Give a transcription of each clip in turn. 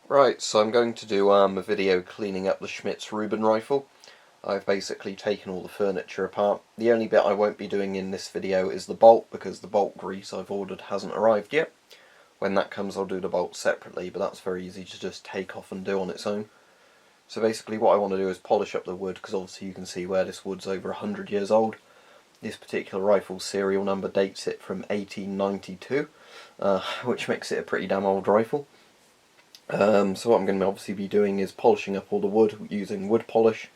Right, so I'm going to do a video cleaning up the Schmidt-Rubin rifle. I've basically taken all the furniture apart. The only bit I won't be doing in this video is the bolt, because the bolt grease I've ordered hasn't arrived yet. When that comes I'll do the bolt separately, but that's very easy to just take off and do on its own. So basically what I want to do is polish up the wood, because obviously you can see where this wood's over 100 years old. This particular rifle's serial number dates it from 1892, which makes it a pretty damn old rifle. So what I'm going to obviously be doing is polishing up all the wood using wood polish,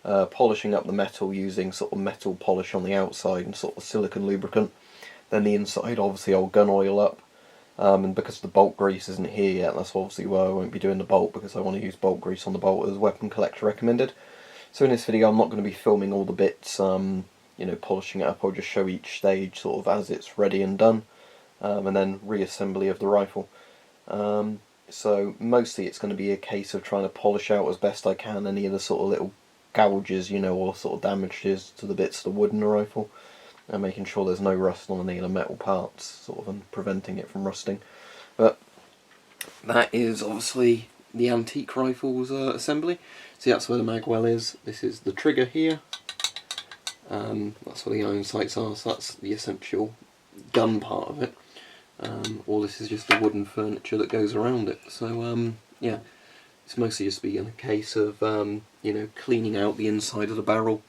polishing up the metal using sort of metal polish on the outside and sort of silicone lubricant. Then the inside obviously I'll gun oil up, and because the bolt grease isn't here yet, that's obviously why I won't be doing the bolt, because I want to use bolt grease on the bolt as weapon collector recommended. So in this video I'm not going to be filming all the bits, polishing it up. I'll just show each stage sort of as it's ready and done, and then reassembly of the rifle. So mostly it's going to be a case of trying to polish out as best I can any of the sort of little gouges, or sort of damages to the bits of the wood in the rifle, and making sure there's no rust on any of the metal parts, sort of, and preventing it from rusting. But that is obviously the antique rifle's assembly. See, that's where the magwell is. This is the trigger here. That's where the iron sights are, so that's the essential gun part of it. Or this is just the wooden furniture that goes around it. So yeah, it's mostly just being a case of cleaning out the inside of the barrel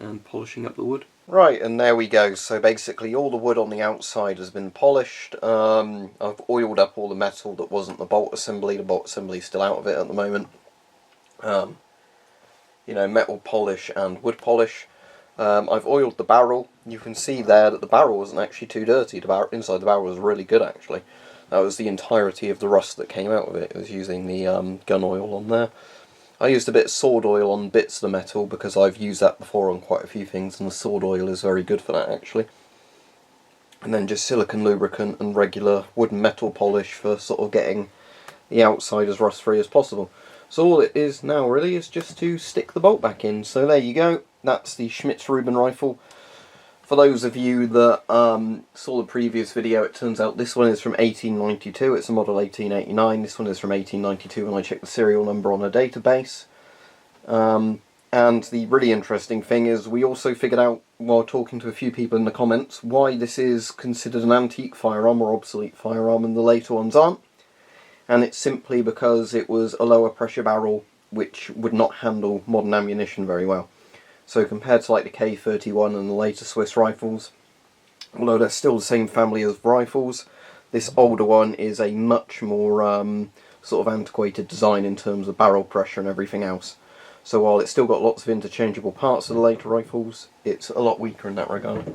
and polishing up the wood. Right, and there we go. So basically all the wood on the outside has been polished. I've oiled up all the metal that wasn't the bolt assembly. The bolt assembly is still out of it at the moment. Metal polish and wood polish. I've oiled the barrel. You can see there that the barrel wasn't actually too dirty. The inside the barrel was really good, actually. That was the entirety of the rust that came out of it. It was using the gun oil on there. I used a bit of sword oil on bits of the metal because I've used that before on quite a few things, and the sword oil is very good for that, actually. And then just silicone lubricant and regular wood and metal polish for sort of getting the outside as rust free as possible. So all it is now really is just to stick the bolt back in. So there you go. That's the Schmidt-Rubin rifle. For those of you that saw the previous video, it turns out this one is from 1892. It's a model 1889. This one is from 1892 when I checked the serial number on a database. And the really interesting thing is we also figured out, while talking to a few people in the comments, why this is considered an antique firearm or obsolete firearm and the later ones aren't. And it's simply because it was a lower pressure barrel which would not handle modern ammunition very well. So compared to like the K31 and the later Swiss rifles, although they're still the same family as rifles, this older one is a much more sort of antiquated design in terms of barrel pressure and everything else. So while it's still got lots of interchangeable parts of the later rifles, it's a lot weaker in that regard.